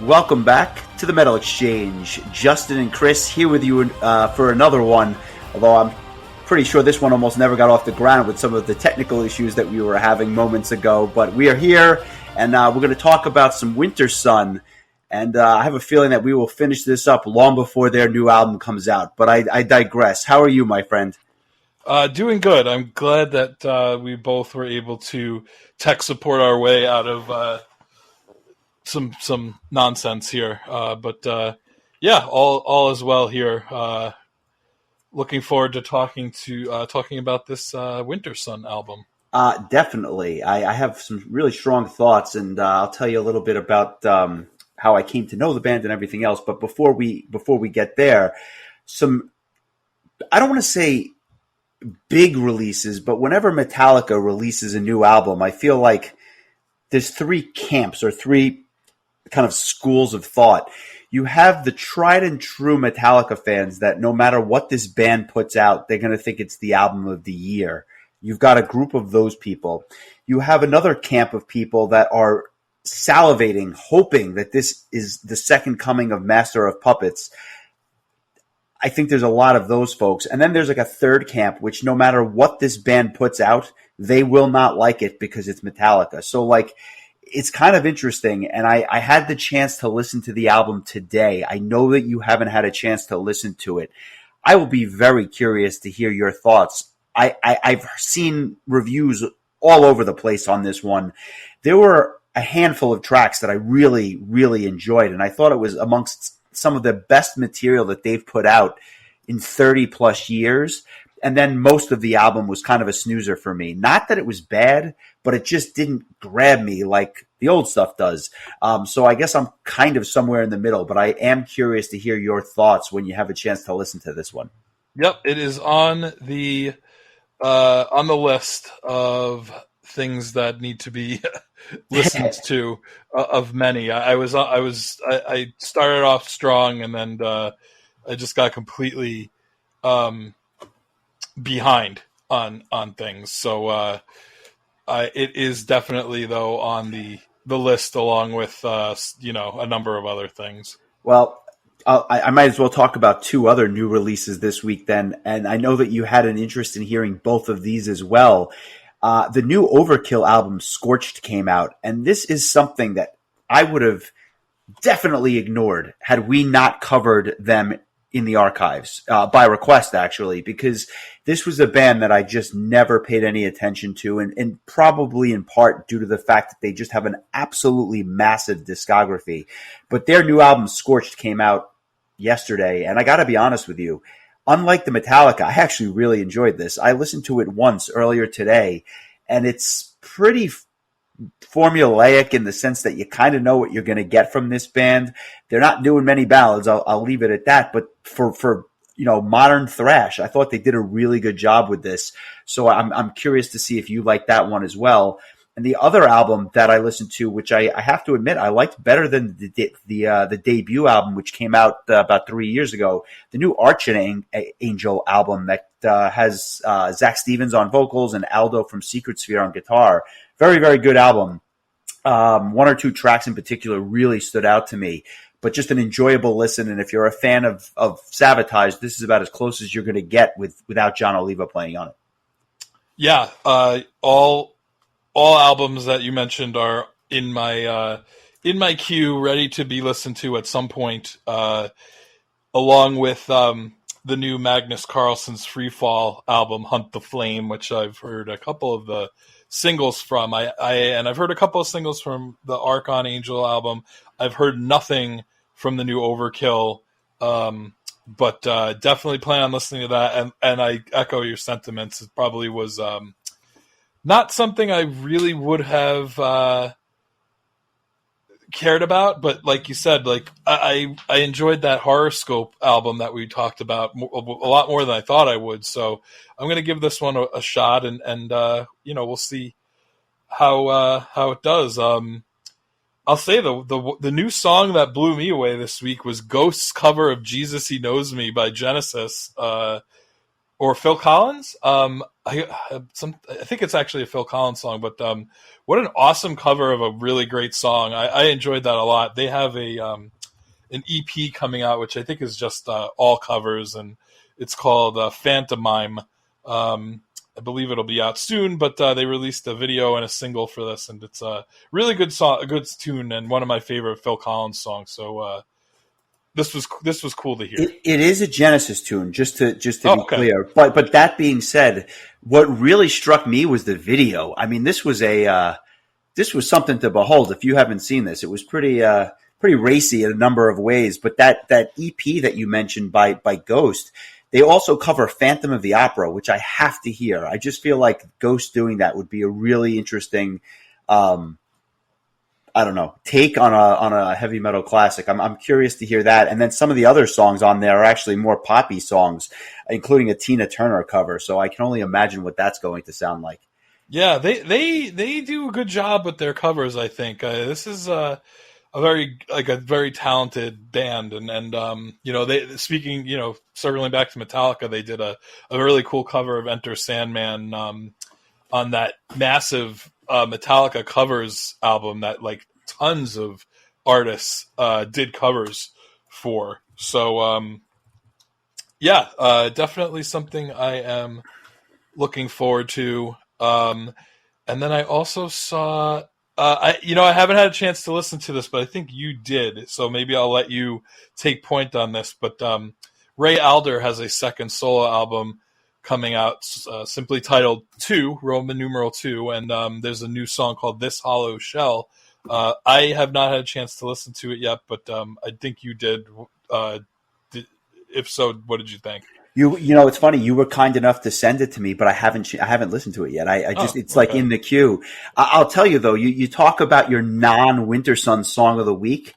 Welcome back to the Metal Exchange. Justin and Chris here with you for another one, although I'm pretty sure this one almost never got off the ground with some of the technical issues that we were having moments ago. But we are here, and we're going to talk about some Wintersun, and I have a feeling that we will finish this up long before their new album comes out. But I digress. How are you, my friend? Doing good. I'm glad that we both were able to tech support our way out of some nonsense here, but all is well here. Looking forward to talking about this Wintersun album. Definitely, I have some really strong thoughts, and I'll tell you a little bit about how I came to know the band and everything else. But before we get there, I don't want to say big releases, but whenever Metallica releases a new album, I feel like there's three camps or three kind of schools of thought. You have the tried and true Metallica fans that no matter what this band puts out, they're going to think it's the album of the year. You've got a group of those people. You have another camp of people that are salivating, hoping that this is the second coming of Master of Puppets. I think there's a lot of those folks. And then there's like a third camp, which no matter what this band puts out, they will not like it because it's Metallica. So like, it's kind of interesting, and I had the chance to listen to the album today. I know that you haven't had a chance to listen to it. I will be very curious to hear your thoughts. I've seen reviews all over the place on this one. There were a handful of tracks that I really, really enjoyed, and I thought it was amongst some of the best material that they've put out in 30 plus years. And then most of the album was kind of a snoozer for me. Not that it was bad, but it just didn't grab me like the old stuff does. So I guess I'm kind of somewhere in the middle, but I am curious to hear your thoughts when you have a chance to listen to this one. Yep, it is on the list of things that need to be listened to of many. I started off strong, and then I just got completely behind on things. So it is definitely though on the list along with a number of other things. Well, I might as well talk about two other new releases this week then, and I know that you had an interest in hearing both of these as well. The new Overkill album, Scorched, came out, and this is something that I would have definitely ignored had we not covered them in the archives, by request actually, because this was a band that I just never paid any attention to, and probably in part due to the fact that they just have an absolutely massive discography. But their new album, Scorched, came out yesterday, and I gotta be honest with you, unlike the Metallica, I actually really enjoyed this. I listened to it once earlier today, and it's pretty formulaic in the sense that you kind of know what you're going to get from this band. They're not doing many ballads. I'll leave it at that. But for modern thrash, I thought they did a really good job with this. So I'm curious to see if you like that one as well. And the other album that I listened to, which I have to admit I liked better than the debut album, which came out about 3 years ago, the new Archangel album that has Zach Stevens on vocals and Aldo from Secret Sphere on guitar. Very, very good album. One or two tracks in particular really stood out to me, but just an enjoyable listen. And if you're a fan of Sabotage, this is about as close as you're going to get without John Oliva playing on it. Yeah, all albums that you mentioned are in my queue, ready to be listened to at some point, along with the new Magnus Carlsen's Freefall album, Hunt the Flame, which I've heard a couple of the singles from. I've heard a couple of singles from the Archangel album. I've heard nothing from the new Overkill, but definitely plan on listening to that. And I echo your sentiments. It probably was not something I really would have cared about, but like you said, like I enjoyed that Horoscope album that we talked about a lot more than I thought I would. So I'm going to give this one a shot, and we'll see how it does. I'll say the new song that blew me away this week was Ghost's cover of Jesus He Knows Me by Genesis, or Phil Collins. I think it's actually a Phil Collins song, but what an awesome cover of a really great song. I enjoyed that a lot. They have an EP coming out, which I think is just all covers, and it's called Phantomime. I believe it'll be out soon, but they released a video and a single for this, and it's a really good song, a good tune, and one of my favorite Phil Collins songs. So this was cool to hear. It is a Genesis tune, just to be clear. But that being said, what really struck me was the video. I mean, this was something to behold. If you haven't seen this, it was pretty racy in a number of ways. But that EP that you mentioned by Ghost, they also cover Phantom of the Opera, which I have to hear. I just feel like Ghost doing that would be a really interesting, take on a heavy metal classic. I'm curious to hear that. And then some of the other songs on there are actually more poppy songs, including a Tina Turner cover. So I can only imagine what that's going to sound like. Yeah, they do a good job with their covers, I think. This is a very talented band, and circling back to Metallica, they did a really cool cover of Enter Sandman on that massive Metallica covers album that like tons of artists did covers for. So definitely something I am looking forward to. And then I also saw. I haven't had a chance to listen to this, but I think you did. So maybe I'll let you take point on this. But Ray Alder has a second solo album coming out, simply titled 2, Roman numeral 2. And there's a new song called This Hollow Shell. I have not had a chance to listen to it yet, but I think you did. If so, what did you think? It's funny. You were kind enough to send it to me, but I haven't listened to it yet. It's like in the queue. I'll tell you though, you talk about your non-Wintersun song of the week.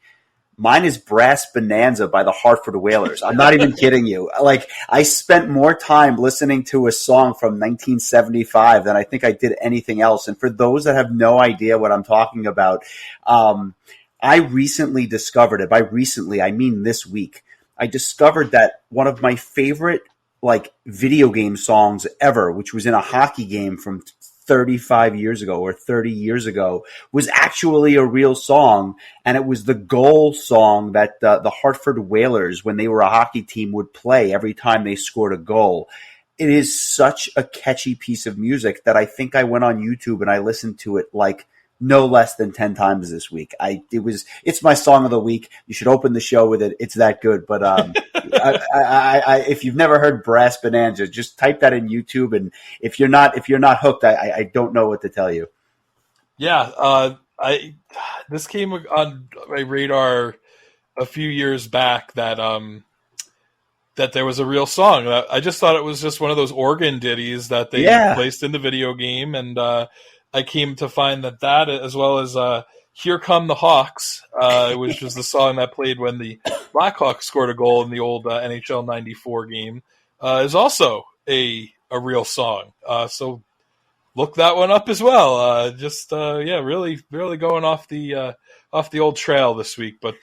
Mine is Brass Bonanza by the Hartford Whalers. I'm not even kidding you. Like, I spent more time listening to a song from 1975 than I think I did anything else. And for those that have no idea what I'm talking about, I recently discovered it. By recently, I mean this week. I discovered that one of my favorite video game songs ever, which was in a hockey game from 35 years ago or 30 years ago, was actually a real song. And it was the goal song that the Hartford Whalers, when they were a hockey team, would play every time they scored a goal. It is such a catchy piece of music that I think I went on YouTube and I listened to it no less than 10 times this week. It's my song of the week. You should open the show with it. It's that good. But if you've never heard Brass Bonanza, just type that in YouTube. And if you're not hooked, I don't know what to tell you. Yeah. This came on my radar a few years back that there was a real song. I just thought it was just one of those organ ditties that they placed in the video game. And, I came to find that as well as Here Come the Hawks, which was the song that played when the Blackhawks scored a goal in the old NHL 94 game, is also a real song. So look that one up as well. Really, really going off the old trail this week. But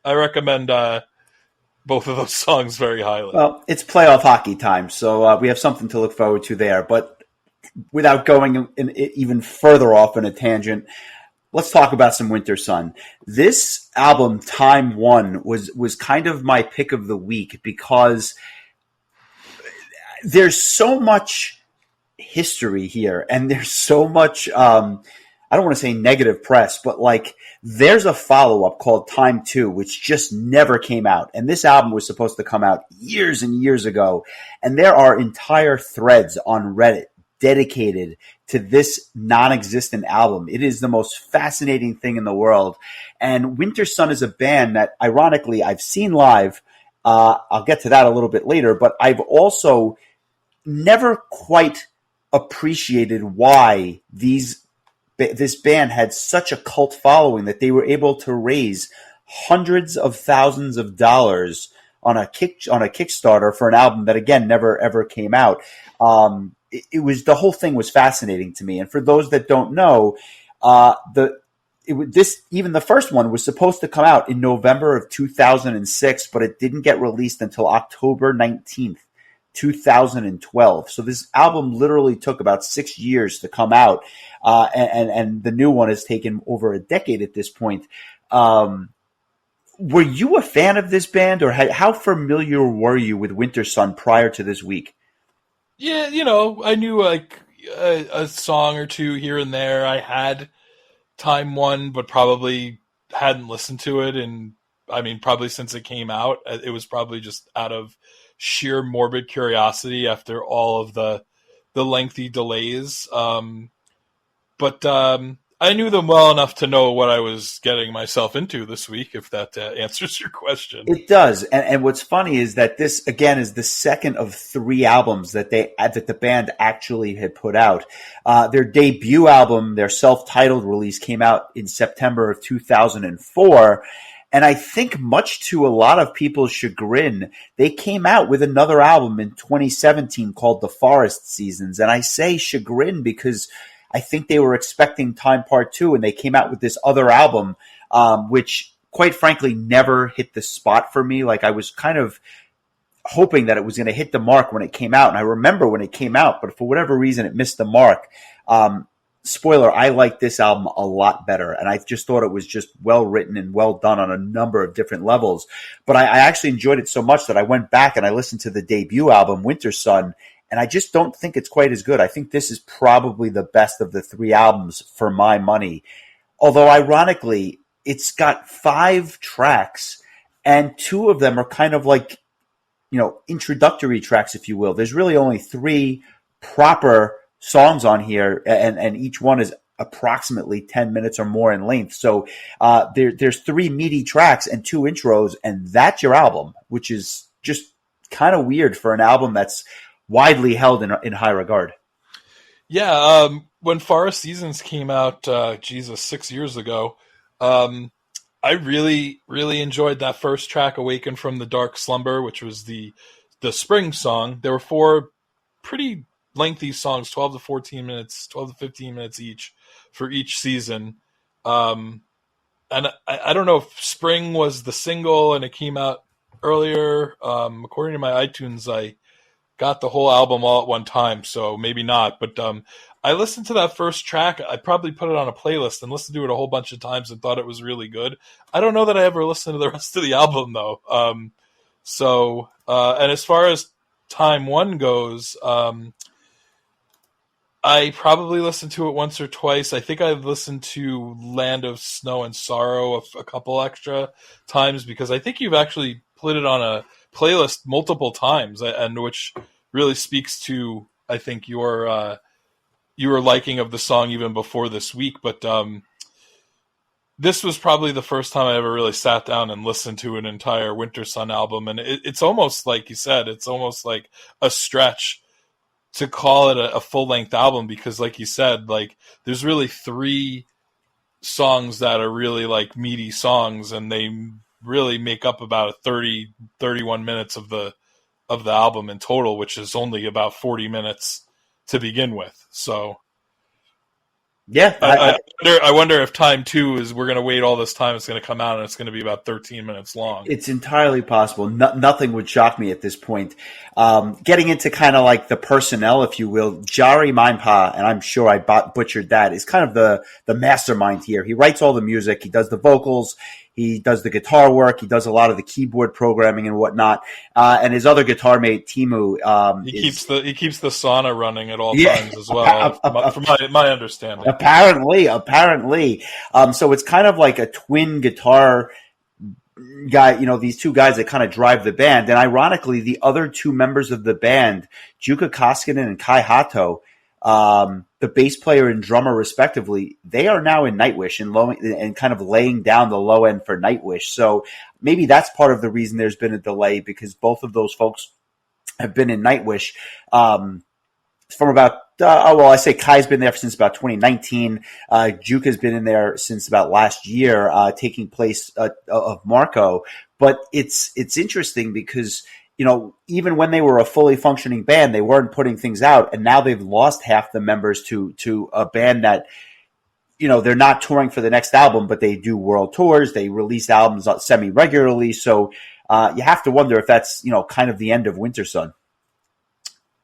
I recommend both of those songs very highly. Well, it's playoff hockey time, so we have something to look forward to there. But without going even further off in a tangent, let's talk about some Wintersun. This album, Time One, was kind of my pick of the week because there's so much history here, and there's so much, I don't want to say negative press, but there's a follow-up called Time 2, which just never came out. And this album was supposed to come out years and years ago. And there are entire threads on Reddit dedicated to this non-existent album. It is the most fascinating thing in the world. And Wintersun is a band that, ironically, I've seen live. I'll get to that a little bit later, but I've also never quite appreciated why this band had such a cult following that they were able to raise hundreds of thousands of dollars on a Kickstarter for an album that, again, never ever came out. The whole thing was fascinating to me. And for those that don't know, even the first one was supposed to come out in November of 2006, but it didn't get released until October 19th, 2012. So this album literally took about 6 years to come out, and the new one has taken over a decade at this point. Were you a fan of this band, or how familiar were you with Wintersun prior to this week? Yeah, I knew like a song or two here and there. I had Time One, but probably hadn't listened to it, and I mean, probably since it came out. It was probably just out of sheer morbid curiosity after all of the lengthy delays. But I knew them well enough to know what I was getting myself into this week, if that answers your question. It does. And what's funny is that this, again, is the second of 3 albums that the band actually had put out. Their debut album, their self-titled release, came out in September of 2004. And I think much to a lot of people's chagrin, they came out with another album in 2017 called The Forest Seasons. And I say chagrin because I think they were expecting Time Part 2, and they came out with this other album, which quite frankly never hit the spot for me. Like, I was kind of hoping that it was going to hit the mark when it came out. And I remember when it came out, but for whatever reason, it missed the mark. Spoiler, I like this album a lot better. And I just thought it was just well written and well done on a number of different levels. But I actually enjoyed it so much that I went back and I listened to the debut album, Wintersun, and I just don't think it's quite as good. I think this is probably the best of the 3 albums for my money. Although, ironically, it's got 5 tracks, and 2 of them are kind of like, introductory tracks, if you will. There's really only 3 proper songs on here, and each one is approximately 10 minutes or more in length. So there's 3 meaty tracks and 2 intros, and that's your album, which is just kind of weird for an album that's widely held in high regard. Yeah, when Forest Seasons came out, 6 years ago, I really, really enjoyed that first track, Awaken from the Dark Slumber, which was the spring song. There were 4 pretty lengthy songs, 12 to 14 minutes, 12 to 15 minutes each for each season. And I don't know if Spring was the single and it came out earlier. According to my iTunes, I got the whole album all at one time, so maybe not. But I listened to that first track. I probably put it on a playlist and listened to it a whole bunch of times and thought it was really good. I don't know that I ever listened to the rest of the album, though. And as far as Time One goes, I probably listened to it once or twice. I think I've listened to Land of Snow and Sorrow a couple extra times, because I think you've actually put it on a playlist multiple times, and which really speaks to, I think, your liking of the song even before this week. But this was probably the first time I ever really sat down and listened to an entire Wintersun album, and it's almost like you said, it's almost like a stretch to call it a full-length album, because like you said, like, there's really 3 songs that are really like meaty songs, and they really make up about 31 minutes of the album in total, which is only about 40 minutes to begin with. So yeah, I wonder if Time 2 is, we're going to wait all this time, it's going to come out and it's going to be about 13 minutes long. It's entirely possible. Nothing would shock me at this point. Getting into kind of like the personnel, if you will, Jari Mainpää, and I'm sure I butchered that, is kind of the mastermind here. He writes all the music, he does the vocals, he does the guitar work, he does a lot of the keyboard programming and whatnot. And his other guitar mate, Timu, he keeps the sauna running at all times as well, from my understanding. Apparently. So it's kind of like a twin guitar guy, these 2 guys that kind of drive the band. And ironically, the other 2 members of the band, Jukka Koskinen and Kai Hato, the bass player and drummer respectively, they are now in Nightwish and kind of laying down the low end for Nightwish. So maybe that's part of the reason there's been a delay, because both of those folks have been in Nightwish from about, I say Kai's been there since about 2019. Jukka's been in there since about last year, taking place of Marco. But it's interesting because, even when they were a fully functioning band, they weren't putting things out, and now they've lost half the members to a band that, they're not touring for the next album, but they do world tours. They release albums semi-regularly. So you have to wonder if that's, kind of the end of Wintersun.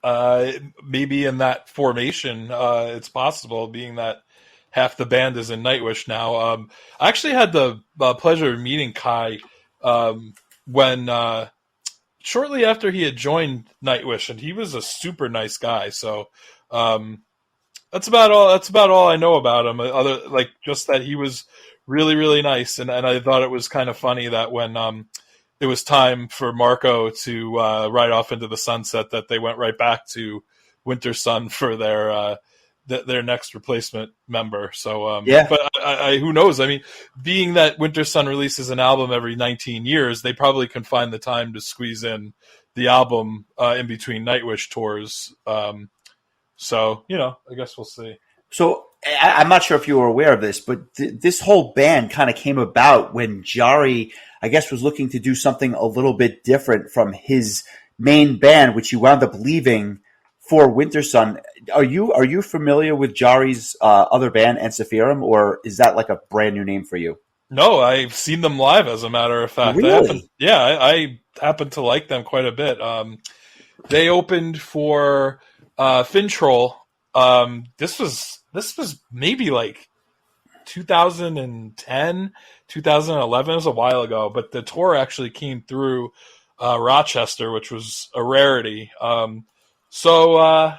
maybe in that formation, it's possible, being that half the band is in Nightwish now. I actually had the pleasure of meeting Kai when shortly after he had joined Nightwish, and he was a super nice guy. So that's about all. That's about all I know about him. Other like just that he was really really nice, and I thought it was kind of funny that when it was time for Marco to ride off into the sunset, that they went right back to Wintersun for their next replacement member. So, Yeah. but I who knows? I mean, being that Wintersun releases an album every 19 years, they probably can find the time to squeeze in the album in between Nightwish tours. So, I guess we'll see. So I'm not sure if you were aware of this, but this whole band kind of came about when Jari, I guess, was looking to do something a little bit different from his main band, which he wound up leaving for Wintersun. Are you familiar with Jari's other band, Ansephirum, or is that like a brand new name for you? No, I've seen them live, as a matter of fact. Really? I happen to like them quite a bit. They opened for Fintroll. This was maybe like 2010, 2011. It was a while ago, but the tour actually came through Rochester, which was a rarity. So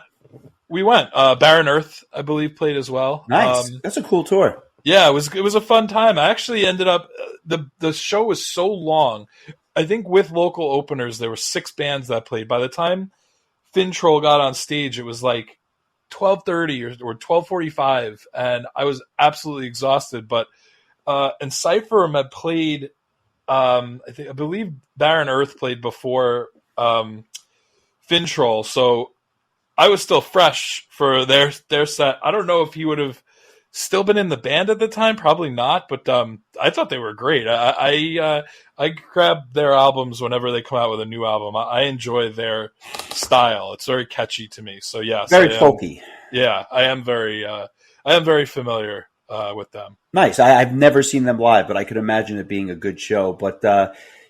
we went. Baron Earth, I believe, played as well. Nice. That's a cool tour. Yeah, it was a fun time. I actually ended up the show was so long. I think with local openers there were 6 bands that played. By the time Fintroll got on stage, it was like 12:30 or 12:45, and I was absolutely exhausted. But Encipherum had played. I believe Baron Earth played before Fintroll, so I was still fresh for their set. I don't know if he would have still been in the band at the time, probably not. But I thought they were great. I grab their albums whenever they come out with a new album. I enjoy their style. It's very catchy to me. So yes, very folky. Yeah, I am very familiar with them. Nice. I've never seen them live, but I could imagine it being a good show. But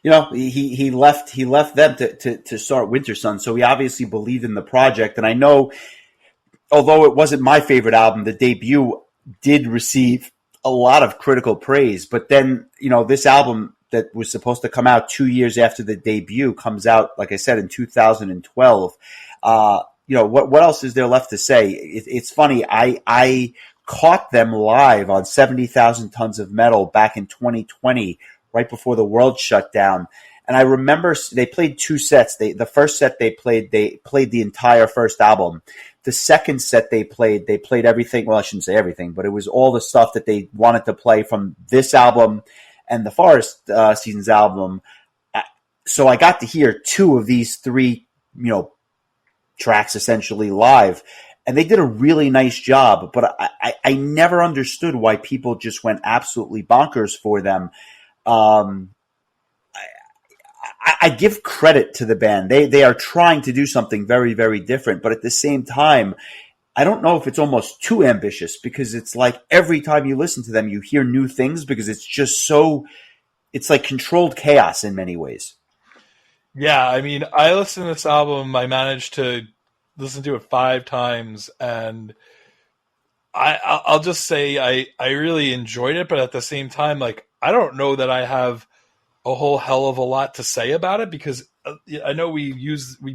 he left them to start Wintersun, so he obviously believed in the project. And I know, although it wasn't my favorite album, the debut did receive a lot of critical praise. But then, this album that was supposed to come out 2 years after the debut comes out, like I said, in 2012. What else is there left to say? It's funny. I caught them live on 70,000 Tons of Metal back in 2020, right before the world shut down. And I remember they played 2 sets. The first set they played the entire first album. The second set they played everything. Well, I shouldn't say everything, but it was all the stuff that they wanted to play from this album and the Forest Seasons album. So I got to hear 2 of these 3, tracks essentially live. And they did a really nice job, but I never understood why people just went absolutely bonkers for them. I give credit to the band. They are trying to do something very, very different, but at the same time, I don't know if it's almost too ambitious, because it's like every time you listen to them, you hear new things, because it's just it's like controlled chaos in many ways. Yeah, I mean, I listened to this album. I managed to listen to it 5 times, and I'll just say I really enjoyed it. But at the same time, like, I don't know that I have a whole hell of a lot to say about it, because I know we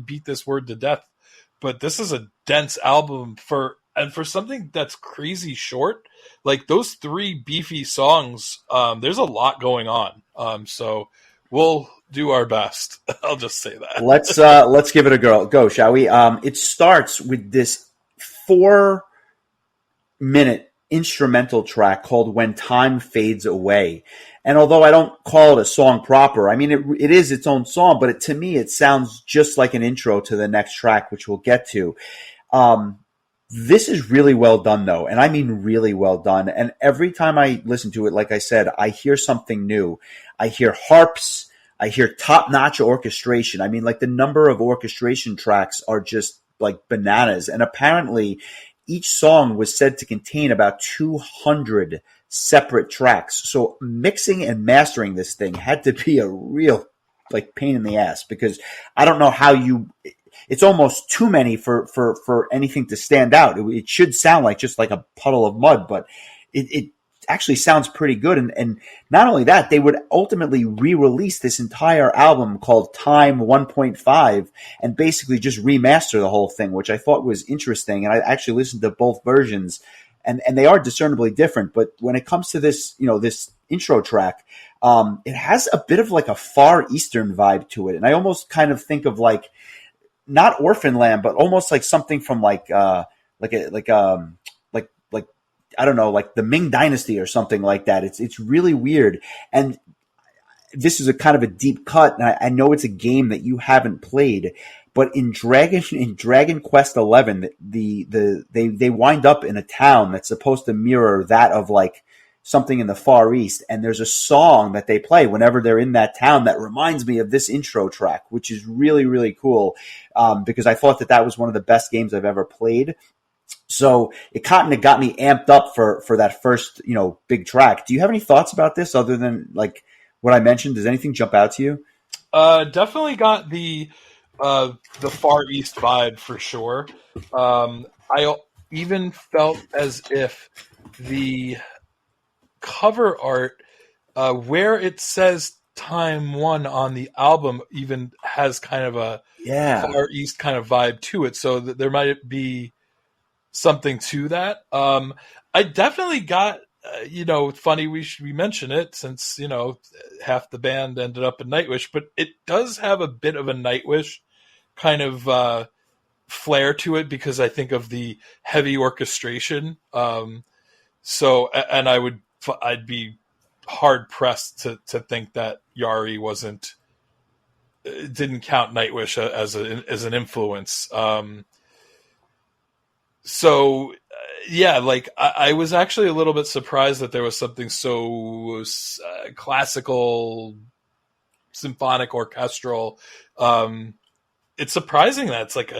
beat this word to death, but this is a dense album for something that's crazy short. Like, those 3 beefy songs, there's a lot going on. So we'll do our best. I'll just say that. Let's give it a go, shall we? It starts with this 4-minute instrumental track called "When Time Fades Away." And although I don't call it a song proper, I mean, it is its own song, but to me, it sounds just like an intro to the next track, which we'll get to. This is really well done, though, and I mean really well done. And every time I listen to it, like I said, I hear something new. I hear harps. I hear top-notch orchestration. I mean, like, the number of orchestration tracks are just like bananas. And apparently, each song was said to contain about 200 separate tracks. So mixing and mastering this thing had to be a real, like, pain in the ass, because I don't know how it's almost too many for anything to stand out. It should sound like just like a puddle of mud, but it actually sounds pretty good. And not only that, they would ultimately re-release this entire album called Time 1.5 and basically just remaster the whole thing, which I thought was interesting. And I actually listened to both versions, and they are discernibly different. But when it comes to this, this intro track, it has a bit of like a Far Eastern vibe to it. And I almost kind of think of like, not Orphan Land, but almost like something from I don't know, like the Ming Dynasty or something like that. It's really weird. And this is a kind of a deep cut. And I know it's a game that you haven't played, but in Dragon Quest XI, they wind up in a town that's supposed to mirror that of like something in the Far East. And there's a song that they play whenever they're in that town that reminds me of this intro track, which is really, really cool. Because I thought that was one of the best games I've ever played. So it kind of got me amped up for that first, big track. Do you have any thoughts about this other than like what I mentioned? Does anything jump out to you? Definitely got the Far East vibe for sure. I even felt as if the cover art, where it says Time 1 on the album, even has kind of a Far East kind of vibe to it. So that there might be something to that. I definitely got, funny we mention it since, half the band ended up in Nightwish, but it does have a bit of a Nightwish kind of flair to it because I think of the heavy orchestration. So, and I'd be hard pressed to think that Yari didn't count Nightwish as an influence. So, yeah, like I was actually a little bit surprised that there was something so classical, symphonic, orchestral. It's surprising that it's like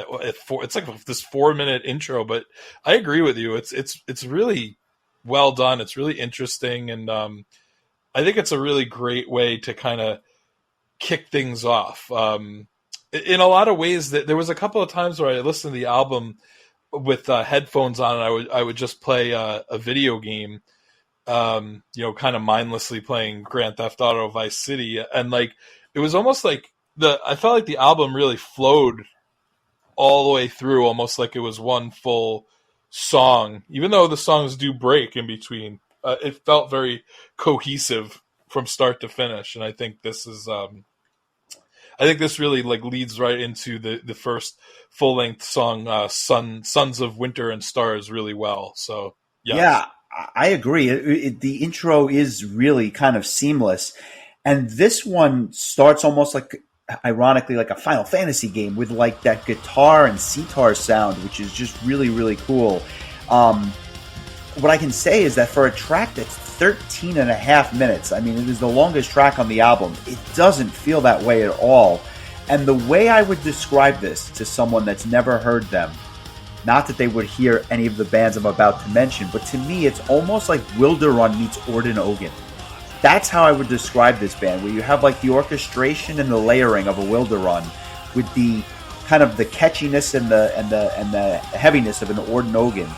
this 4-minute intro, but I agree with you. It's really well done. It's really interesting, and I think it's a really great way to kind of kick things off. In a lot of ways, that there was a couple of times where I listened to the album with headphones on, and I would just play a video game, kind of mindlessly playing Grand Theft Auto Vice City, and like it was almost like I felt like the album really flowed all the way through, almost like it was one full song, even though the songs do break in between. It felt very cohesive from start to finish, and I think this is. I think this really like leads right into the first full length song, "Sons of Winter and Stars," really well. So yes. Yeah, I agree. The intro is really kind of seamless, and this one starts almost like, ironically, like a Final Fantasy game with like that guitar and sitar sound, which is just really, really cool. What I can say is that for a track that's 13 and a half minutes, I mean, it is the longest track on the album, it doesn't feel that way at all. And the way I would describe this to someone that's never heard them, not that they would hear any of the bands I'm about to mention, but to me, it's almost like Wilderun meets Orden Ogan. That's how I would describe this band, where you have like the orchestration and the layering of a Wilderun with the kind of the catchiness and the heaviness of an Orden Ogan.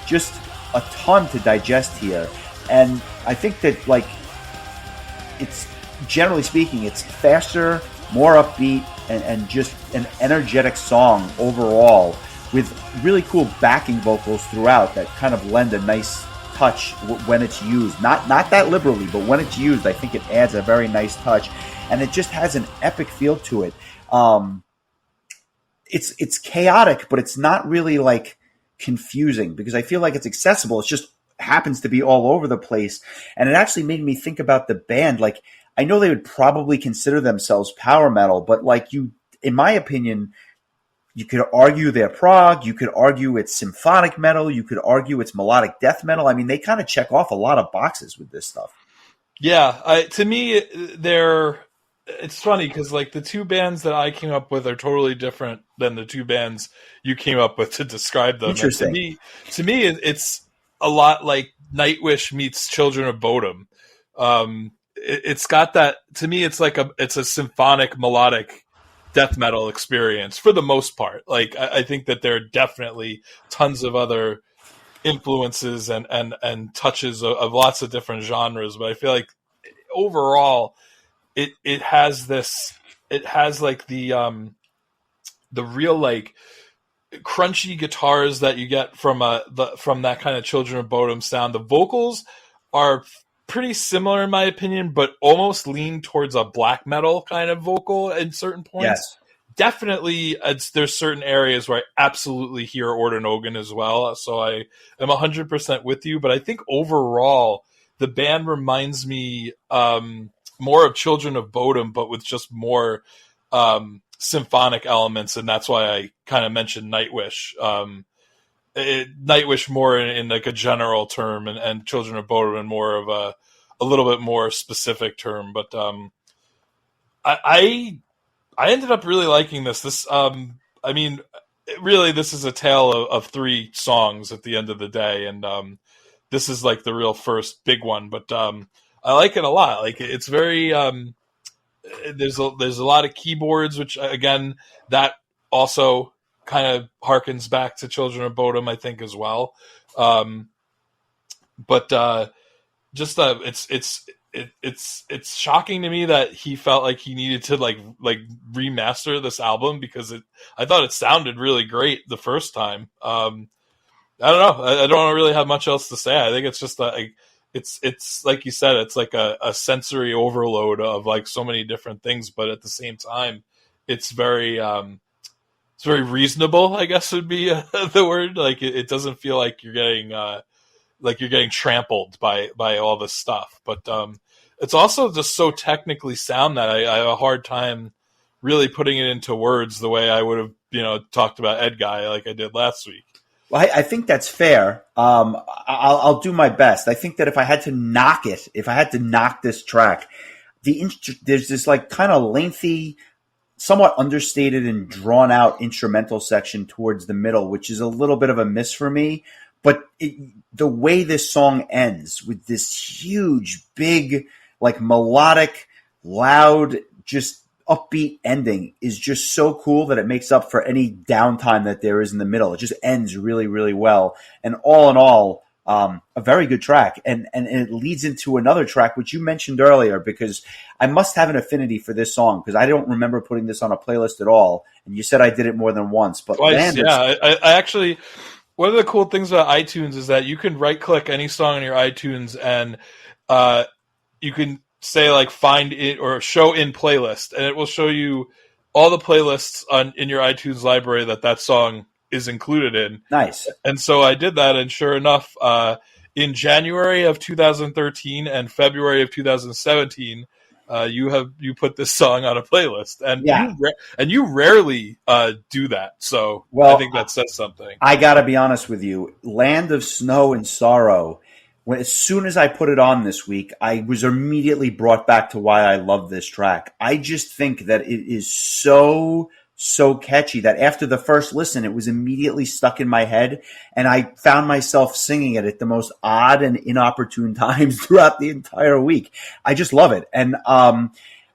Just a ton to digest here. And I think that, like, it's, generally speaking, it's faster, more upbeat, and just an energetic song overall with really cool backing vocals throughout that kind of lend a nice touch when it's used. Not that liberally, but when it's used, I think it adds a very nice touch. And it just has an epic feel to it. It's chaotic, but it's not really, like, confusing because I feel like it's accessible. It's just happens to be all over the place. And it actually made me think about the band. Like, I know they would probably consider themselves power metal, but like in my opinion, you could argue they're prog, you could argue it's symphonic metal, you could argue it's melodic death metal. I mean, they kind of check off a lot of boxes with this stuff. Yeah, to me, it's funny because like the two bands that I came up with are totally different than the two bands you came up with to describe them. Interesting. To me, it's a lot like Nightwish meets Children of Bodom. It's got that. To me, it's like it's a symphonic melodic death metal experience for the most part. Like, I think that there are definitely tons of other influences and touches of lots of different genres, but I feel like overall it has like the real like crunchy guitars that you get from from that kind of Children of Bodom sound. The vocals are pretty similar in my opinion, but almost lean towards a black metal kind of vocal in certain points. Yes. Definitely, there's certain areas where I absolutely hear Ordenogan as well. So I am 100% with you. But I think overall, the band reminds me more of Children of Bodom, but with just more symphonic elements. And that's why I kind of mentioned Nightwish. Nightwish more in like a general term, and Children of Bodom in more of a little bit more specific term. But I ended up really liking this. I mean, really, this is a tale of three songs at the end of the day, and this is like the real first big one. But I like it a lot. Like, it's very there's a lot of keyboards, which again, that also kind of harkens back to Children of Bodom, I think, as well. But just it's shocking to me that he felt like he needed to like remaster this album, because I thought it sounded really great the first time. I don't know. I don't really have much else to say. I think it's just it's like you said, it's like a sensory overload of like so many different things, but at the same time, it's very reasonable, I guess would be the word. Like, it doesn't feel like you're getting trampled by all this stuff. But it's also just so technically sound that I have a hard time really putting it into words the way I would have, talked about Ed Guy like I did last week. Well, I think that's fair. I'll do my best. I think that if I had to knock this track, there's this like kind of lengthy, somewhat understated and drawn out instrumental section towards the middle, which is a little bit of a miss for me. But the way this song ends with this huge, big, like melodic, loud, just upbeat ending is just so cool that it makes up for any downtime that there is in the middle. It just ends really, really well. And all in all, a very good track. And it leads into another track, which you mentioned earlier, because I must have an affinity for this song, because I don't remember putting this on a playlist at all. And you said I did it more than once. But twice, yeah. I actually, one of the cool things about iTunes is that you can right-click any song on your iTunes, and you can say like find it or show in playlist, and it will show you all the playlists in your iTunes library that song is included in. Nice. And so I did that, and sure enough, in January of 2013 and February of 2017, you put this song on a playlist, and you rarely do that. So I think that says something. I got to be honest with you. Land of Snow and Sorrow, as soon as I put it on this week, I was immediately brought back to why I love this track. I just think that it is so catchy that after the first listen, it was immediately stuck in my head, and I found myself singing it at the most odd and inopportune times throughout the entire week. I just love it. And I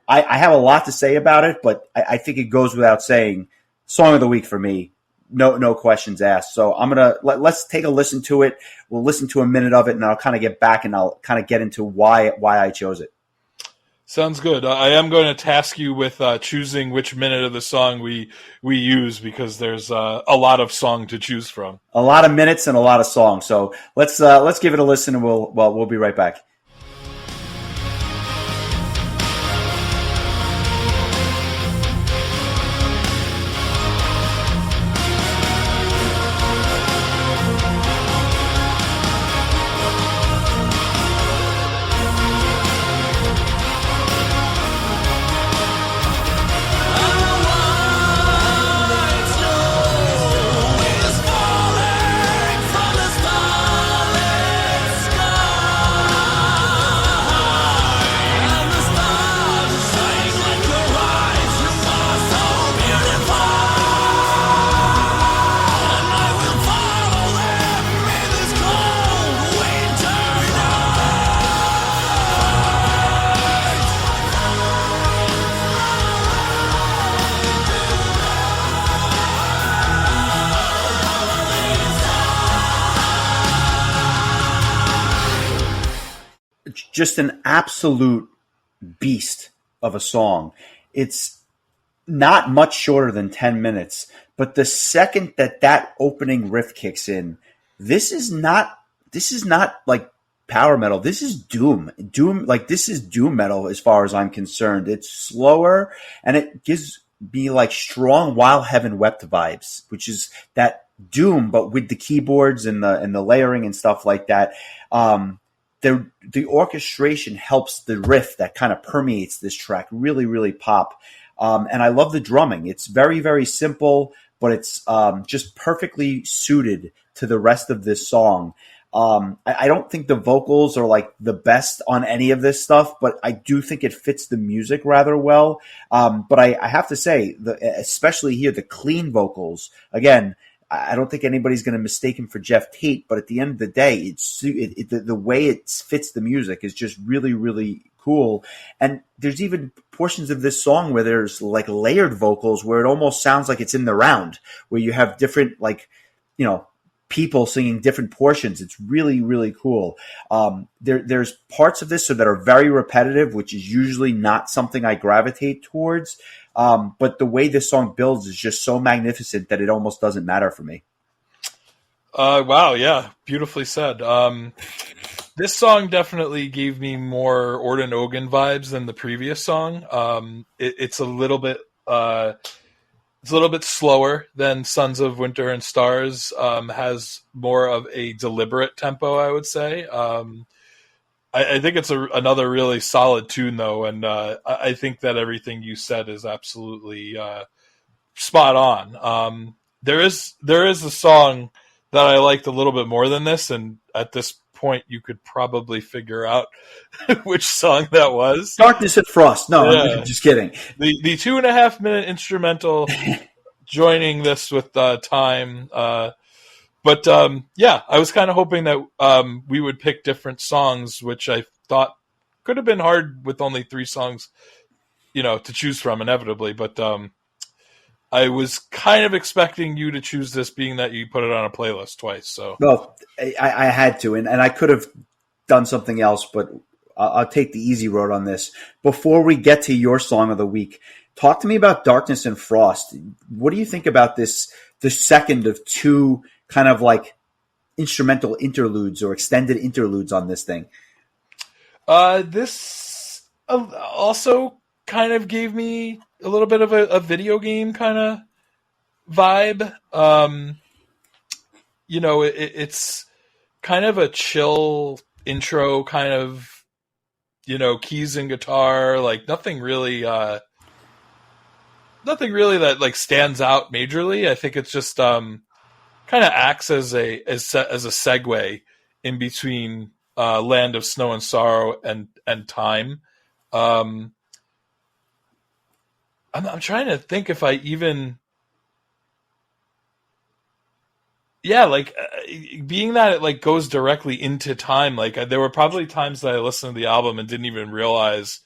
have a lot to say about it, but I think it goes without saying, song of the week for me. No questions asked. So let's take a listen to it. We'll listen to a minute of it, and I'll kind of get back and I'll kind of get into why I chose it. Sounds good. I am going to task you with choosing which minute of the song we use, because there's a lot of song to choose from. A lot of minutes and a lot of songs. So let's give it a listen, and we'll be right back. just an absolute beast of a song. It's not much shorter than 10 minutes, but the second that opening riff kicks in, this is not like power metal. This is doom. Like this is doom metal as far as I'm concerned. It's slower and it gives me like strong While Heaven Wept vibes, which is that doom, but with the keyboards and the layering and stuff like that. The orchestration helps the riff that kind of permeates this track really, really pop. And I love the drumming. It's very, very simple, but it's just perfectly suited to the rest of this song. I don't think the vocals are like the best on any of this stuff, but I do think it fits the music rather well. But I have to say, especially here, the clean vocals, again, I don't think anybody's going to mistake him for Jeff Tate, but at the end of the day, the way it fits the music is just really, really cool. And there's even portions of this song where there's like layered vocals where it almost sounds like it's in the round, where you have different, like, people singing different portions. It's really, really cool. There's parts of this that are very repetitive, which is usually not something I gravitate towards. But the way this song builds is just so magnificent that it almost doesn't matter for me. Wow, yeah, beautifully said. This song definitely gave me more Orden Ogan vibes than the previous song. It's a little bit slower than Sons of Winter and Stars. Has more of a deliberate tempo, I would say. I think it's another really solid tune, though, and I think that everything you said is absolutely spot on. There is a song that I liked a little bit more than this, and at this point, you could probably figure out which song that was. Darkness and Frost. No, yeah. I'm just kidding. The 2.5-minute instrumental joining this with Time. But I was kind of hoping that we would pick different songs, which I thought could have been hard with only 3 songs, to choose from inevitably. But I was kind of expecting you to choose this, being that you put it on a playlist twice. So, well, I had to, and I could have done something else, but I'll take the easy road on this. Before we get to your song of the week, talk to me about Darkness and Frost. What do you think about this? The second of 2 kind of like instrumental interludes or extended interludes on this thing. This also kind of gave me a little bit of a video game kind of vibe. It's kind of a chill intro, kind of, keys and guitar, like nothing really that like stands out majorly. I think it's just kind of acts as a segue in between Land of Snow and Sorrow and Time. I'm trying to think if I even, being that it like goes directly into Time. Like there were probably times that I listened to the album and didn't even realize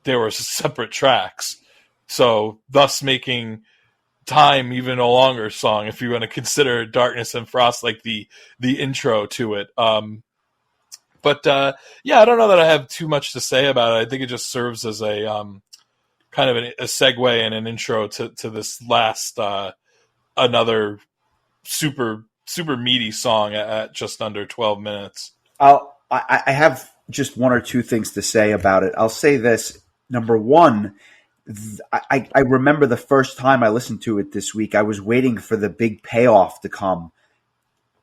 there were separate tracks. So thus making Time even a longer song, if you want to consider Darkness and Frost like the intro to it. I don't know that I have too much to say about it. I think it just serves as a kind of a segue and an intro to this last another super meaty song at just under 12 minutes. I have just 1 or 2 things to say about it. I'll say this. Number one, I remember the first time I listened to it this week, I was waiting for the big payoff to come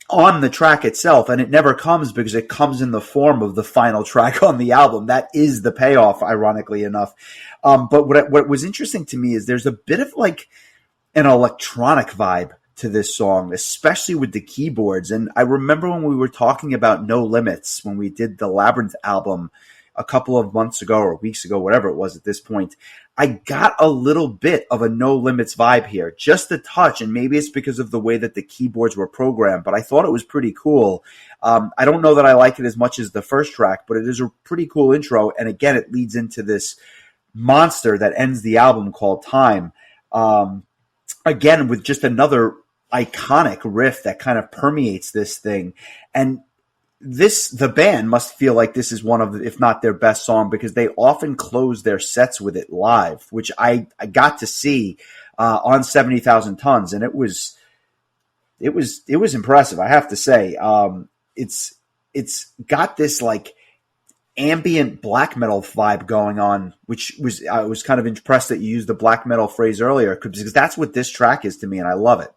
on the track itself, and it never comes because it comes in the form of the final track on the album. That is the payoff, ironically enough. But what was interesting to me is there's a bit of like an electronic vibe to this song, especially with the keyboards. And I remember when we were talking about No Limits, when we did the Labyrinth album a couple of months ago or weeks ago, whatever it was at this point, I got a little bit of a No Limits vibe here, just a touch, and maybe it's because of the way that the keyboards were programmed, but I thought it was pretty cool. I don't know that I like it as much as the first track, but it is a pretty cool intro, and again, it leads into this monster that ends the album called Time. Again, with just another iconic riff that kind of permeates this thing, and the band must feel like this is one of, if not their best song, because they often close their sets with it live, which I got to see on 70,000 Tons, and it was impressive, I have to say. It's got this like ambient black metal vibe going on, which was, I was kind of impressed that you used the black metal phrase earlier, because that's what this track is to me, and I love it.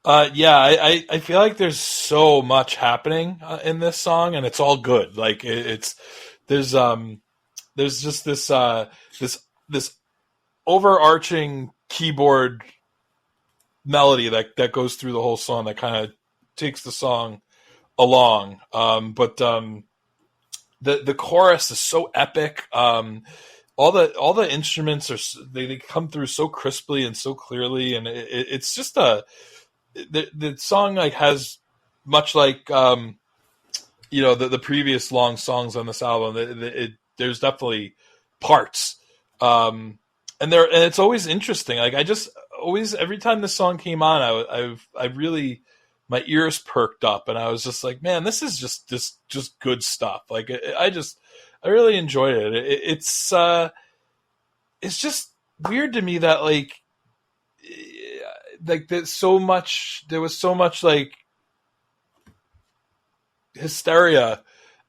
I feel like there's so much happening in this song, and it's all good. Like there's just this overarching keyboard melody that goes through the whole song that kind of takes the song along. But the chorus is so epic. All the instruments they come through so crisply and so clearly, and it's just the song like has much like the previous long songs on this album. There's definitely parts, and it's always interesting. Like I just always, every time this song came on, I really, my ears perked up, and I was just like, man, this is just good stuff. Like I really enjoyed it. It's just weird to me that like there was so much like hysteria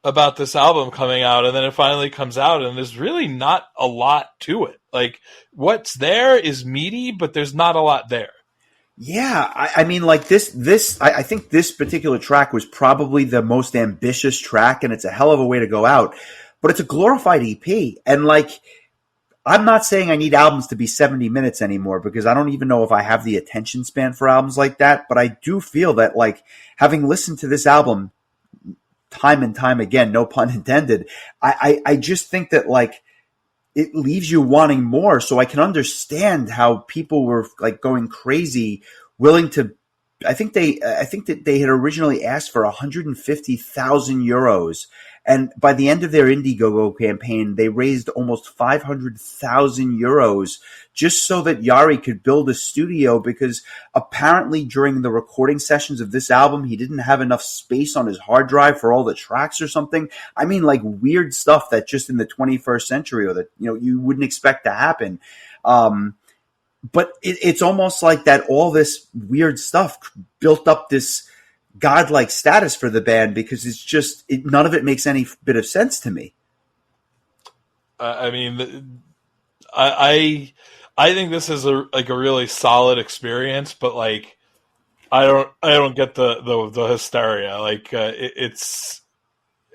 about this album coming out, and then it finally comes out, and there's really not a lot to it. Like what's there is meaty, but there's not a lot there. Yeah, I mean, like this. I think this particular track was probably the most ambitious track, and it's a hell of a way to go out. But it's a glorified EP, and like, I'm not saying I need albums to be 70 minutes anymore, because I don't even know if I have the attention span for albums like that. But I do feel that, like, having listened to this album time and time again, no pun intended, I just think that, like, it leaves you wanting more. So I can understand how people were like going crazy, willing to. I think that they had originally asked for 150,000 euros, and by the end of their Indiegogo campaign, they raised almost 500,000 euros just so that Jari could build a studio, because apparently during the recording sessions of this album, he didn't have enough space on his hard drive for all the tracks or something. I mean, like weird stuff that just in the 21st century, or that, you wouldn't expect to happen. But it's almost like that all this weird stuff built up this godlike status for the band, because it's just none of it makes any bit of sense to me. I mean, I think this is a really solid experience, but like I don't get the hysteria. Like it's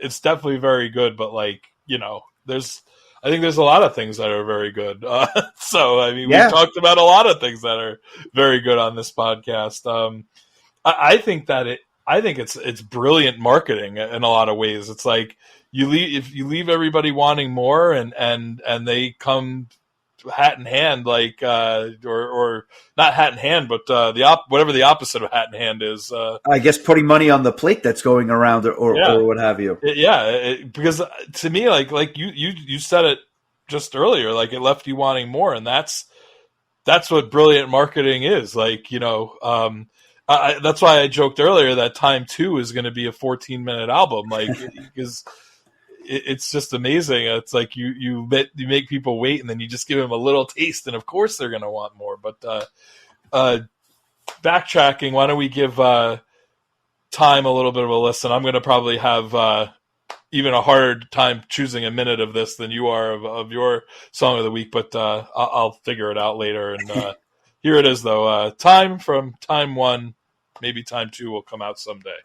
definitely very good, but like I think there's a lot of things that are very good. So I mean, yeah. We've talked about a lot of things that are very good on this podcast. I think it's brilliant marketing in a lot of ways. It's like if you leave everybody wanting more, and they come hat in hand, like or not hat in hand, but whatever the opposite of hat in hand is. I guess putting money on the plate that's going around, or what have you. Because to me, like you said it just earlier, like it left you wanting more, and that's what brilliant marketing is. Like that's why I joked earlier that Time 2 is going to be a 14-minute album, like because it's just amazing. It's like you make people wait, and then you just give them a little taste, and of course they're going to want more. But backtracking, why don't we give Time a little bit of a listen? I'm going to probably have even a harder time choosing a minute of this than you are of your song of the week, but I'll figure it out later. And here it is, though. Time from Time 1, maybe Time 2 will come out someday.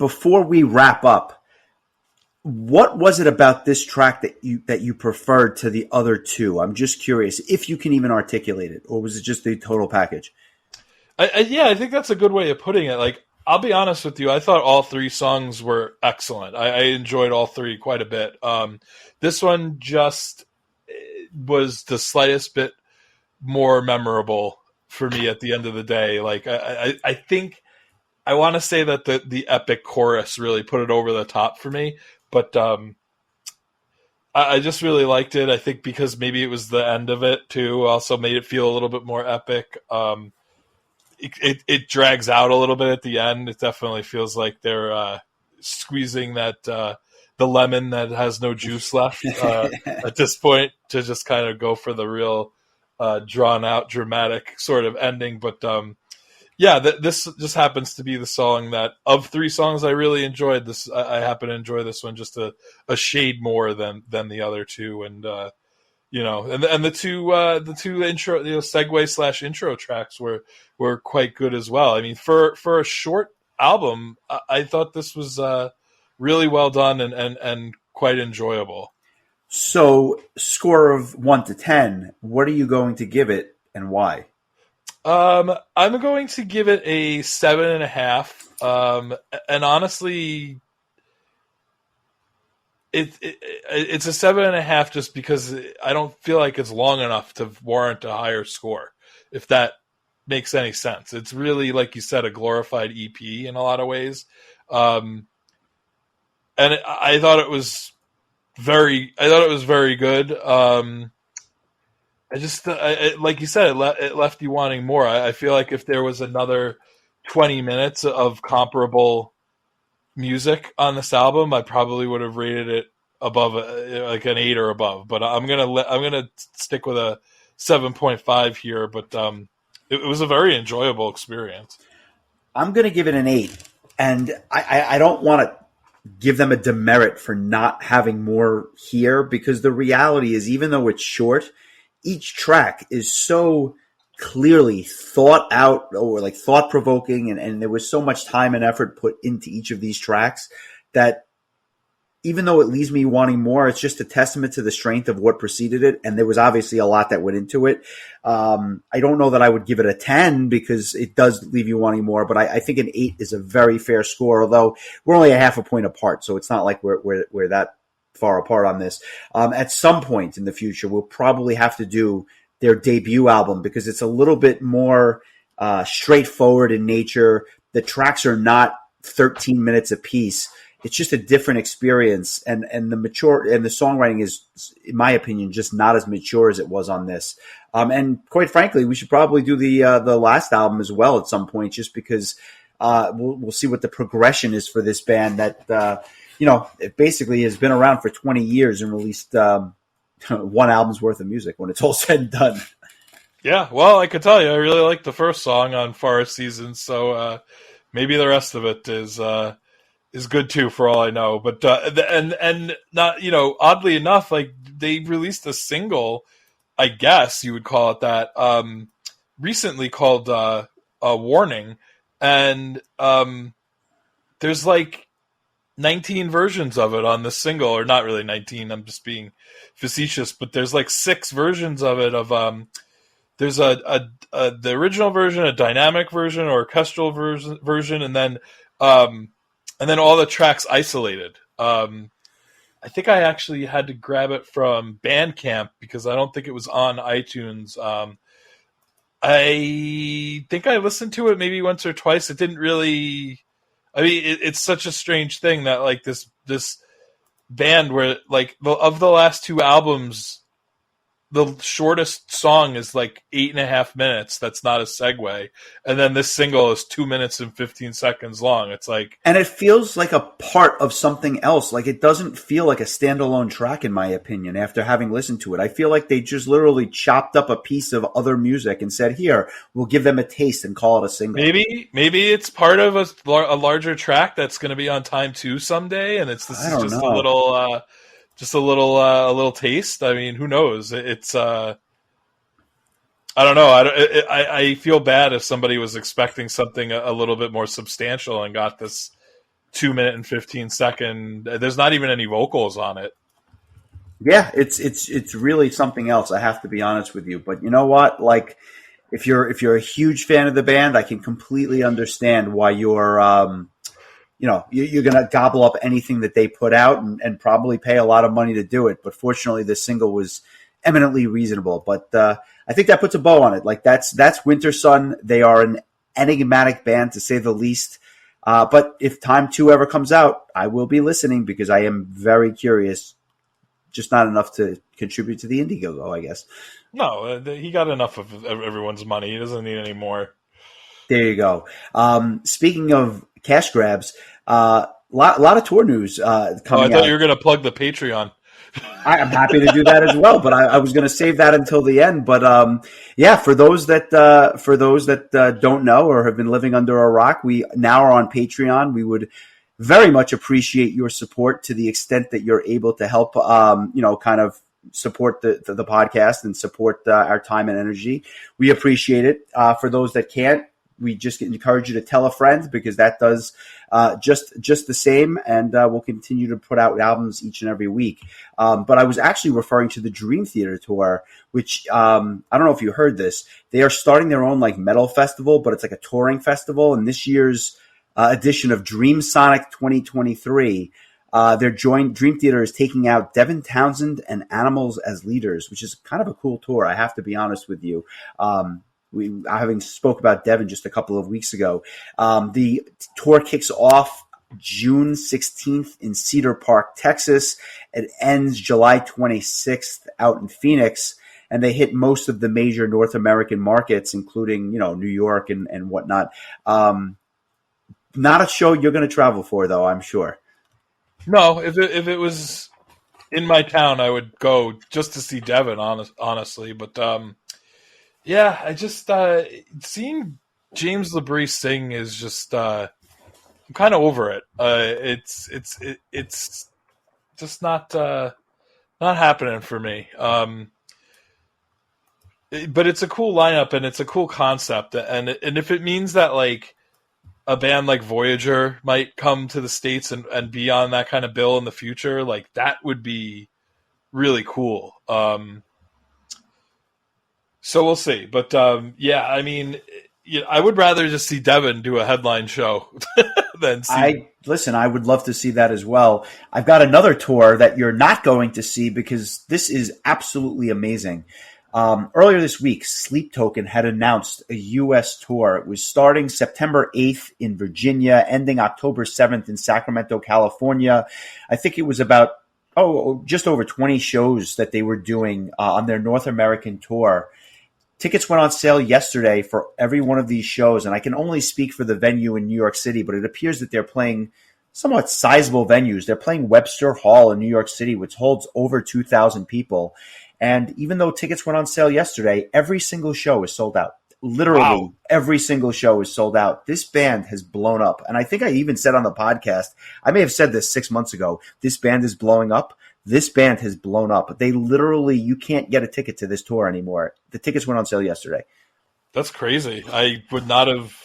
before we wrap up, what was it about this track that you preferred to the other two? I'm just curious if you can even articulate it, or was it just the total package? I think that's a good way of putting it. Like, I'll be honest with you, I thought all three songs were excellent. I enjoyed all three quite a bit. This one just was the slightest bit more memorable for me at the end of the day. Like, I think I want to say that the epic chorus really put it over the top for me, but I just really liked it. I think because maybe it was the end of it too, also made it feel a little bit more epic. It drags out a little bit at the end. It definitely feels like they're squeezing that the lemon that has no juice left at this point to just kind of go for the real drawn out, dramatic sort of ending. But this just happens to be the song that of three songs I really enjoyed. This I happen to enjoy this one just a shade more than the other two, and and the two intro, segue / intro tracks were quite good as well. I mean, for a short album, I thought this was really well done and quite enjoyable. So, score of 1 to 10, what are you going to give it, and why? I'm going to give it a 7.5. And honestly, it's a 7.5 just because I don't feel like it's long enough to warrant a higher score, if that makes any sense. It's really, like you said, a glorified EP in a lot of ways. And I thought it was very good. Like you said, it left you wanting more. I feel like if there was another 20 minutes of comparable music on this album, I probably would have rated it above like an 8 or above. But I'm gonna stick with a 7.5 here. But it was a very enjoyable experience. I'm gonna give it an 8, and I don't want to give them a demerit for not having more here, because the reality is, even though it's short, each track is so clearly thought out, or like thought provoking, and there was so much time and effort put into each of these tracks that even though it leaves me wanting more, it's just a testament to the strength of what preceded it. And there was obviously a lot that went into it. I don't know that I would give it a 10 because it does leave you wanting more, but I think an 8 is a very fair score, although we're only a half a point apart. So it's not like we're that far apart on this. At some point in the future, we'll probably have to do their debut album because it's a little bit more straightforward in nature. The tracks are not 13 minutes apiece. It's just a different experience, and the songwriting is, in my opinion, just not as mature as it was on this. And quite frankly, we should probably do the last album as well at some point, just because we'll see what the progression is for this band that it basically has been around for 20 years and released one album's worth of music when it's all said and done. Yeah, well, I could tell you, I really like the first song on Forest Seasons, so maybe the rest of it is good too, for all I know. But and not, oddly enough, like they released a single, I guess you would call it that, recently called a Warning, and there's like 19 versions of it on this single, or not really 19. I'm just being facetious, but there's like 6 versions of it. There's the original version, a dynamic version, or orchestral version, and then all the tracks isolated. I think I actually had to grab it from Bandcamp because I don't think it was on iTunes. I think I listened to it maybe once or twice. It didn't really. I mean, it's such a strange thing that like this band where like of the last 2 albums, the shortest song is like 8.5 minutes. That's not a segue. And then this single is 2 minutes and 15 seconds long. It's like, and it feels like a part of something else. Like it doesn't feel like a standalone track, in my opinion, after having listened to it. I feel like they just literally chopped up a piece of other music and said, here, we'll give them a taste and call it a single. Maybe it's part of a larger track that's going to be on Time 2 someday. And this is just a little, a little taste. I mean, who knows? It's I don't know. I feel bad if somebody was expecting something a little bit more substantial and got this 2 minute and 15 second. There's not even any vocals on it. Yeah, it's really something else. I have to be honest with you, but you know what? Like, if you're a huge fan of the band, I can completely understand why you're going to gobble up anything that they put out and probably pay a lot of money to do it. But fortunately, this single was eminently reasonable. But I think that puts a bow on it. Like that's Wintersun. They are an enigmatic band to say the least. But if Time 2 ever comes out, I will be listening because I am very curious. Just not enough to contribute to the Indiegogo, I guess. No, he got enough of everyone's money. He doesn't need any more. There you go. Speaking of cash grabs, lot of tour news coming out. I thought you were going to plug the Patreon. I am happy to do that as well, but I was going to save that until the end. But yeah, for those that don't know or have been living under a rock, we now are on Patreon. We would very much appreciate your support to the extent that you're able to help, kind of support the podcast and support our time and energy. We appreciate it. For those that can't, we just encourage you to tell a friend because that does just the same, and we'll continue to put out albums each and every week. But I was actually referring to the Dream Theater tour, which I don't know if you heard this. They are starting their own like metal festival, but it's like a touring festival. And this year's edition of Dream Sonic 2023, their joint Dream Theater is taking out Devin Townsend and Animals as leaders, which is kind of a cool tour. I have to be honest with you. Having spoke about Devin just a couple of weeks ago. The tour kicks off June 16th in Cedar Park, Texas. It ends July 26th out in Phoenix, and they hit most of the major North American markets, including, New York and whatnot. Not a show you're going to travel for, though, I'm sure. No, if it was in my town, I would go just to see Devin, honestly. But yeah, I just seeing James LaBrie sing is just I'm kind of over it. It's just not happening for me. But it's a cool lineup and it's a cool concept, and if it means that like a band like Voyager might come to the States and be on that kind of bill in the future, like that would be really cool. So we'll see. But yeah, I mean, I would rather just see Devin do a headline show than see. I would love to see that as well. I've got another tour that you're not going to see because this is absolutely amazing. Earlier this week, Sleep Token had announced a U.S. tour. It was starting September 8th in Virginia, ending October 7th in Sacramento, California. I think it was about just over 20 shows that they were doing on their North American tour. Tickets went on sale yesterday for every one of these shows, and I can only speak for the venue in New York City, but it appears that they're playing somewhat sizable venues. They're playing Webster Hall in New York City, which holds over 2,000 people. And even though tickets went on sale yesterday, every single show is sold out. Literally, Every single show is sold out. This band has blown up. And I think I even said on the podcast, I may have said this 6 months ago, this band is blowing up. This band has blown up. They literally, you can't get a ticket to this tour anymore. The tickets went on sale yesterday. That's crazy. I would not have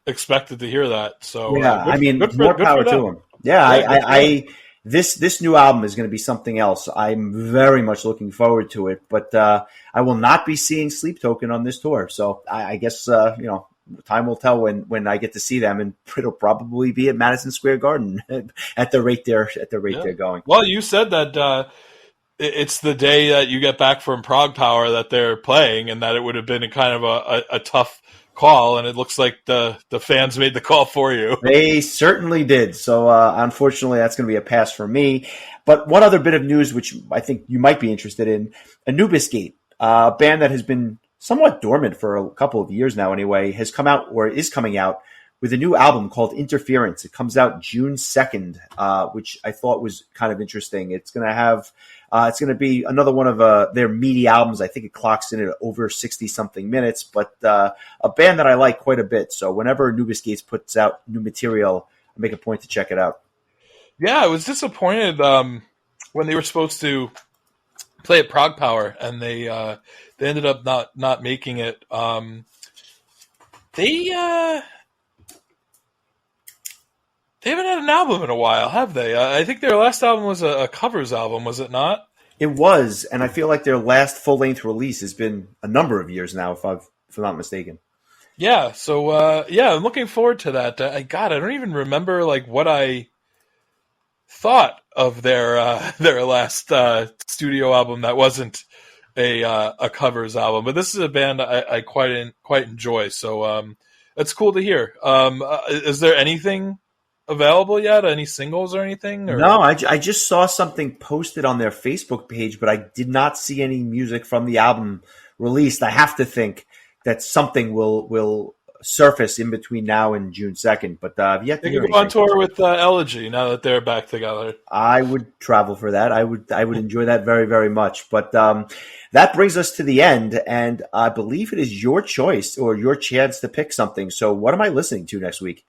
expected to hear that. So yeah, more power to them. Yeah, This new album is going to be something else. I'm very much looking forward to it, but I will not be seeing Sleep Token on this tour. So I guess time will tell when I get to see them, and it'll probably be at Madison Square Garden at the rate they're going. Well, you said that it's the day that you get back from Prague Power that they're playing, and that it would have been a kind of a tough call, and it looks like the fans made the call for you. They certainly did. So unfortunately, that's going to be a pass for me. But one other bit of news, which I think you might be interested in, Anubis Gate, a band that has been somewhat dormant for a couple of years now anyway, has come out or is coming out with a new album called Interference. It comes out June 2nd, which I thought was kind of interesting. It's going to be another one of their meaty albums. I think it clocks in at over 60-something minutes, but a band that I like quite a bit. So whenever Anubis Gates puts out new material, I make a point to check it out. Yeah, I was disappointed when they were supposed to play at Prague Power, and they ended up not making it. They haven't had an album in a while, have they? I think their last album was a covers album, was it not? It was, and I feel like their last full length release has been a number of years now, if I'm not mistaken. Yeah, so yeah, I'm looking forward to that. God, I don't even remember like what I thought of their last studio album that wasn't a covers album. But this is a band I quite enjoy, so it's cool to hear. Is there anything available yet? Any singles or anything? Or? No, I just saw something posted on their Facebook page, but I did not see any music from the album released. I have to think that something will surface in between now and June 2nd, but I've yet to They hear could go on anything. tour with Elegy now that they're back together. I would travel for that. I would enjoy that very, very much. But that brings us to the end, and I believe it is your choice or your chance to pick something. So what am I listening to next week?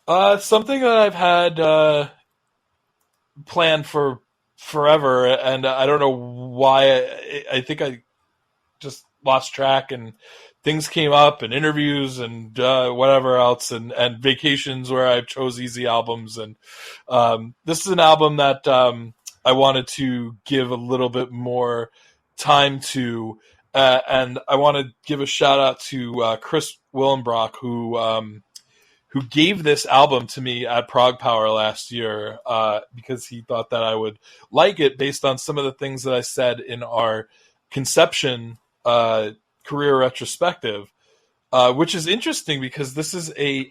Something that I've had planned for forever, and I don't know why. I think I just lost track, and things came up, and interviews, and whatever else, and vacations where I chose easy albums. And this is an album that I wanted to give a little bit more time to, and I want to give a shout out to Chris Willenbrock, who gave this album to me at Prog Power last year because he thought that I would like it based on some of the things that I said in our Conception career retrospective, which is interesting because this is a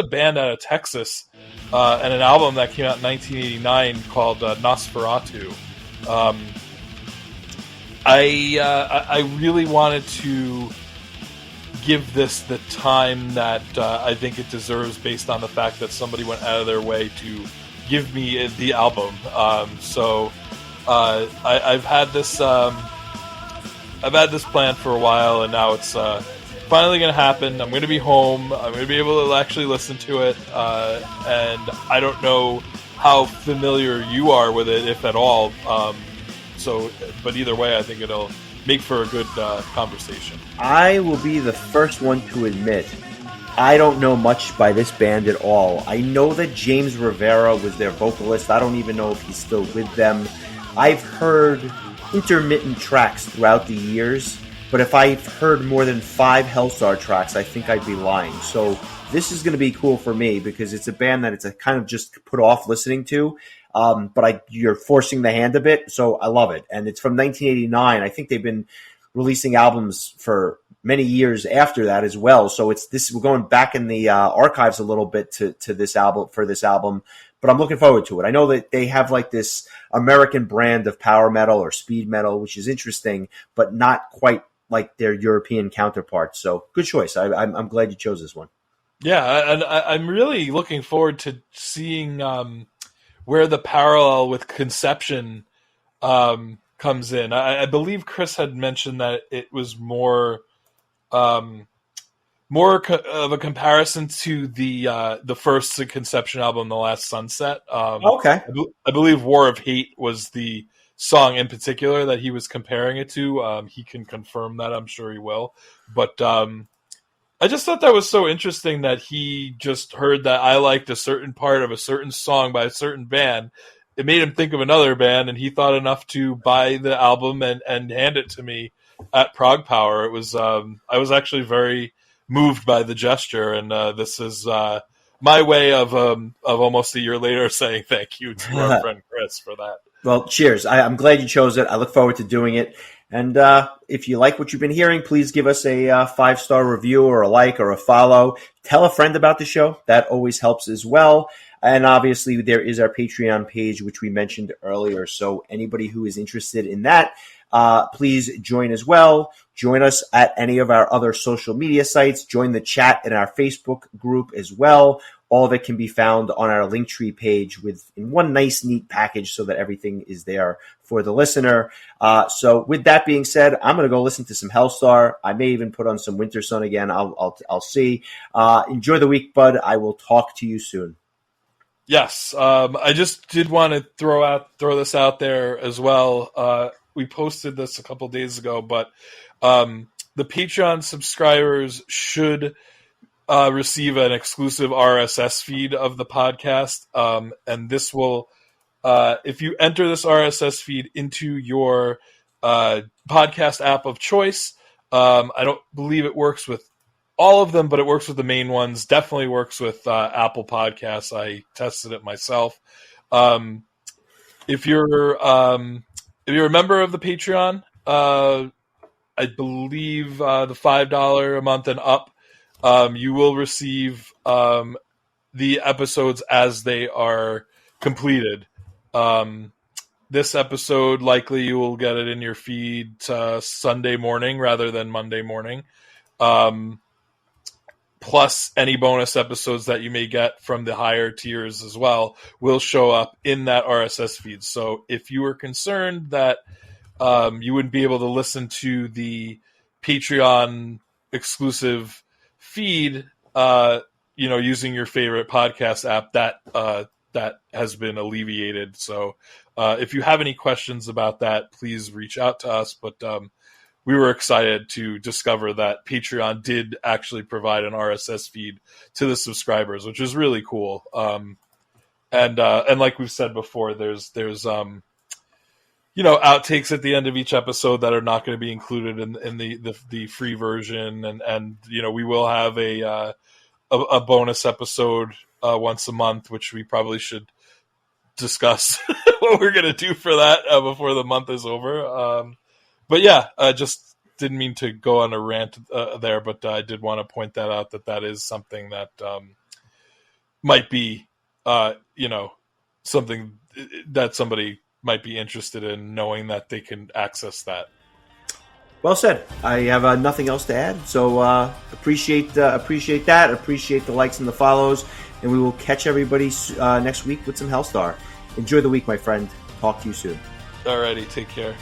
band out of Texas and an album that came out in 1989 called Nosferatu. I really wanted to give this the time that I think it deserves based on the fact that somebody went out of their way to give me the album. So I've had this plan for a while, and now it's finally going to happen. I'm going to be home. I'm going to be able to actually listen to it, and I don't know how familiar you are with it, if at all. But either way, I think it'll make for a good conversation. I will be the first one to admit I don't know much by this band at all. I know that James Rivera was their vocalist. I don't even know if he's still with them. I've heard intermittent tracks throughout the years, but if I've heard more than 5 Hellstar tracks, I think I'd be lying. So this is going to be cool for me because it's a band that it's a kind of just put off listening to. But you're forcing the hand a bit, so I love it. And it's from 1989. I think they've been releasing albums for many years after that as well. So we're going back in the archives a little bit to this album for this album. But I'm looking forward to it. I know that they have like this American brand of power metal or speed metal, which is interesting, but not quite like their European counterparts. So good choice. I'm glad you chose this one. Yeah, and I'm really looking forward to seeing where the parallel with Conception comes in. I believe Chris had mentioned that it was more of a comparison to the first Conception album, The Last Sunset. Okay. I believe War of Hate was the song in particular that he was comparing it to. He can confirm that, I'm sure he will. But I just thought that was so interesting that he just heard that I liked a certain part of a certain song by a certain band. It made him think of another band, and he thought enough to buy the album and hand it to me at Prog Power. It was I was actually very moved by the gesture, and this is my way of almost a year later saying thank you to our friend Chris for that. Well, cheers. I'm glad you chose it. I look forward to doing it. And if you like what you've been hearing, please give us a 5-star review or a like or a follow. Tell a friend about the show. That always helps as well. And obviously, there is our Patreon page, which we mentioned earlier. So anybody who is interested in that, please join as well. Join us at any of our other social media sites. Join the chat in our Facebook group as well. All of it can be found on our Linktree page in one nice, neat package so that everything is there for the listener. So with that being said, I'm going to go listen to some Hellstar. I may even put on some Wintersun again. I'll see. Enjoy the week, bud. I will talk to you soon. Yes. I just did want to throw this out there as well. We posted this a couple days ago, but the Patreon subscribers should receive an exclusive RSS feed of the podcast. And this will, if you enter this RSS feed into your podcast app of choice, I don't believe it works with all of them, but it works with the main ones. Definitely works with Apple Podcasts. I tested it myself. If you're a member of the Patreon, I believe the $5 a month and up, you will receive the episodes as they are completed. This episode, likely you will get it in your feed Sunday morning rather than Monday morning. Plus any bonus episodes that you may get from the higher tiers as well will show up in that RSS feed. So if you were concerned that you wouldn't be able to listen to the Patreon exclusive feed, using your favorite podcast app, that has been alleviated. So if you have any questions about that, please reach out to us. But we were excited to discover that Patreon did actually provide an RSS feed to the subscribers, which is really cool. And like we've said before, there's outtakes at the end of each episode that are not going to be included in the free version, and we will have a bonus episode once a month, which we probably should discuss what we're going to do for that before the month is over. But yeah, I just didn't mean to go on a rant there, but I did want to point that out, that is something that might be, something that somebody might be interested in, knowing that they can access that. Well said. I have nothing else to add. So appreciate that. Appreciate the likes and the follows, and we will catch everybody next week with some Hellstar. Enjoy the week, my friend. Talk to you soon. Alrighty, take care.